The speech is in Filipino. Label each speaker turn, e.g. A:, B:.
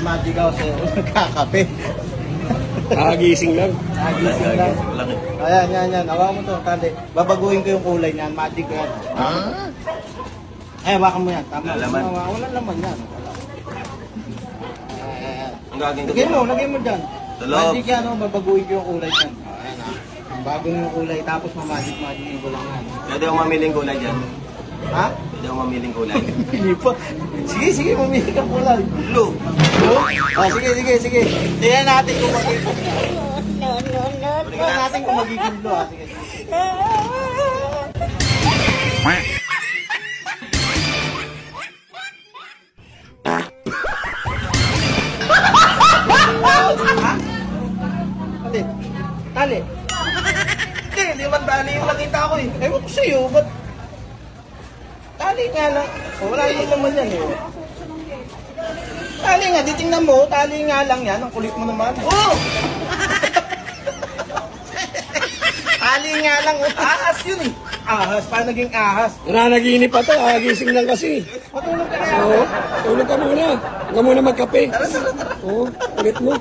A: Magic House eh. Nagkakape.
B: Nakagising lang.
A: Nagising lang. Ayan, yan. Hawakan mo to, tali. Babaguhin ko yung kulay niyan. Magic yan. Ay, hawakan mo yan. Tama. Walang laman yan.
C: Ang gagawin ko.
A: Lagay mo dyan. Magic yan, babaguhin ko yung kulay niyan. Ayan ha. Bagong yung kulay, tapos magic ko lang yan.
C: Pwede akong mamiling kulay dyan.
A: Ha?
C: Pwede akong mamiling kulay.
A: Hindi pa. Sige, mamili kang kulay.
C: Blue.
A: Oh, sige. Tingnan natin kung magiging. Tingnan natin kung magiging blue, ha. Sige. Ha? Tali. Hindi man tali yung nakita ko eh. Ewan ko sa'yo, ba't? Tali nga lang. Wala yung naman yan eh. Tali nga, titingnan mo, tali nga lang yan. Ang kulit mo naman. Oh! Tali nga lang, ahas yun eh. Ahas, paano naging ahas?
B: Nananaginip pa to, gising lang kasi.
A: Matulog ka kaya.
B: Oo, tulog ka muna. Huwag ka muna magkape. Oo, ulit mo.